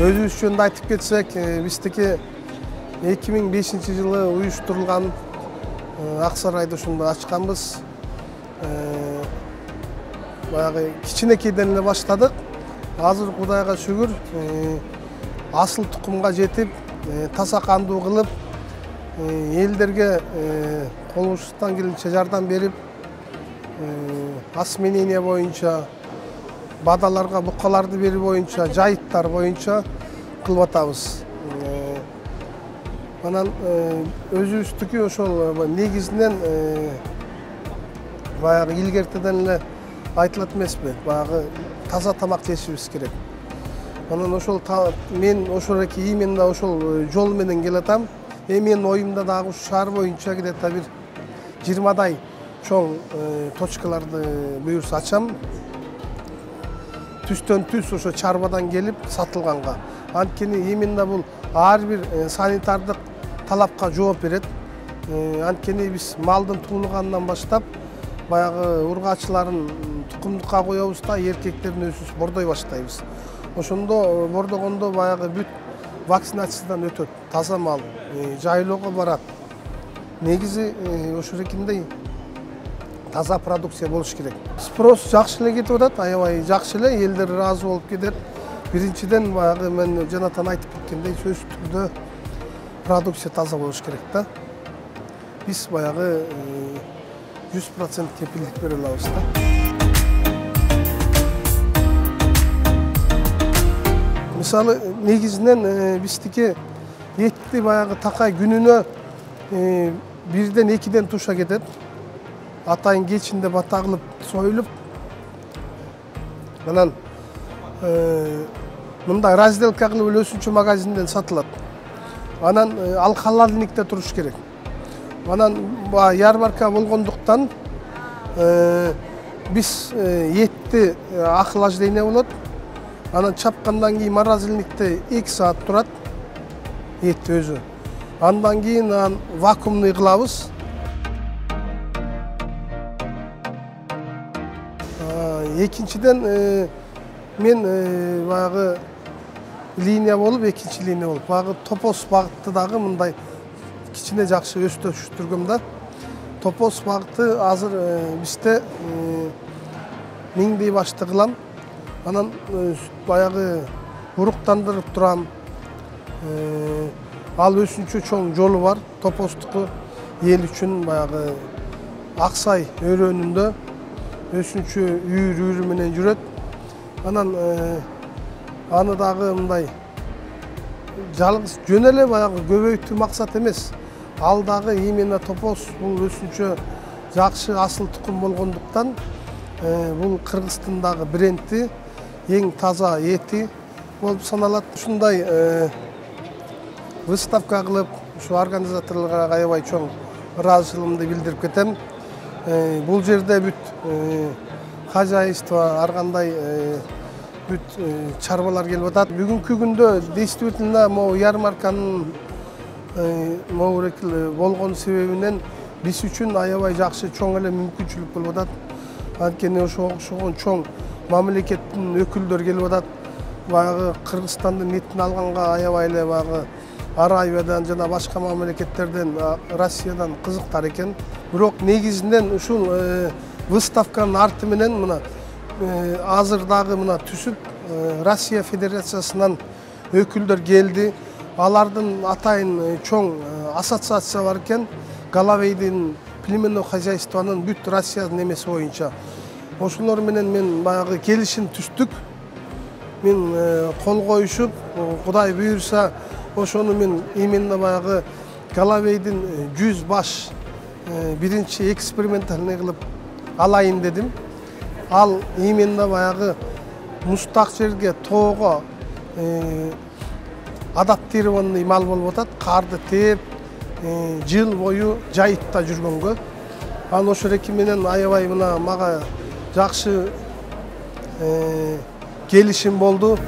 Өзүбүз жөнүндө айтып кетсек, биздики 2005-жылы уюштурулган Ак Сарайды ушунда ачканбыз. Баягы кичинекейден эле баштадык. Азыр Кудайга шүгүр, асыл тукумга жетип, таза кандуу кылып, элдерге колубуздан келинче жардам берип, осменение боюнча, бадаларга букаларды берүү боюнча, жайыттар боюнча кылып атабыз. Анан өзүбүздүкү ошол негизинен баягы илгертеден эле айтылат эмеспи, баягы таза тамак жешибиз керек. Анан ошол мен ошол эки именно ошол жол менен келатам. Менин оюмда дагы ушу шаар боюнча где-то бир 20дай чоң точкаларды буюрса ачам. Түстөн түз ошо чарбадан келип сатылганга. Анткени именно бул ар бир санитардык талапка жооп берет. Анткени биз малдын туулганынан баштап баягы ургаачыларын тукумдукка коебуз да, эркектердин өзүбүз бордой баштайбыз. Ошондо бордогондо баягы бүт вакцинациядан өтөт, таза мал, жайлоого барат. Негизи ошол экиндей таза продукция болуш керек. Спрос жакшы эле кетип атат, аябай жакшы эле, элдер ыраазы болуп кетет. Биринчиден баягы мен жанатан айтып кеткендей, сөзсүз түрдө продукция таза болуш керек да. Биз баягы 100% кепилдик бере алабыз да. Мисалы, негизинен биздики этти баягы такай күнүнө 1-2 туша кетет. Атайын кечинде бата кылып союлуп, анан мындай разделка кылып өзүнчө магазинден сатылат. Анан ал халалдыкта туруш керек. Анан ярмарка болгондуктан биз этти охлаждение болот. Анан чапкандан кийин морозильникте 2 саат турат эт өзү. Андан кийин вакуумный кылабыз. Экинчиден мен баягы линия болуп, экинчи линия болуп, баягы топоз багытты дагы мындай кичине жакшы өстүргөм да. Топоз багыты азыр бизде 1000дей башты кылам. Анан баягы уруктандырып турам. Ал өсүнчө чоң жолу бар, топоздуку эл үчүн баягы Аксай өрөөнүндө өсүнчө үйүр менен жүрөт. Анан аны дагы мындай жалгыз жөн эле баягы көбөйтүү максат эмес. Ал дагы именно топоз бул өсүнчө жакшы асыл тукум болгондуктан бул Кыргызстандагы бренди эң таза эти болуп саналат. Ушундай выставка кылып, ушу организаторлорго аябай чоң ыраазычылыгымды билдирип кетем. Бул жерде бүт хозяйство, ар кандай бүт чарбалар келип атат. Бүгүнкү күндө действительно могу ярмарканын болгон себебинен биз үчүн аябай жакшы чоң эле мүмкүнчүлүк болуп атат. Анткени ошого окшогон чоң мамлекеттин өкүлдөр келип атат. Баягы Кыргызстандын этин алганга аябай эле баягы Арабиядан жана башка мамлекеттерден, Россиядан кызыктар экен. Бирок негизинен ушул выставканын арты менен мына азыр дагы мына түсүп Россия Федерациясынан өкүлдөр келди. Алардын атайын чоң ассоциация бар экен. Головейдин племенный хозяйствонун бүт Россиянын эмеси боюнча. Ошолор менен мен баягы келишим түздүк. Мен кол коюшуп, Кудай буйрса, ошону мен именно баягы Головейдин 100 баш биринчи экспериментальный кылып алайын дедим. Ал именно баягы муздак жерге, тоого адаптированный мал болуп атат. Карды тээп, жыл бою жайытта жүргөнгө. Ал ошол эки менен аябай мына мага жакшы келишим болду.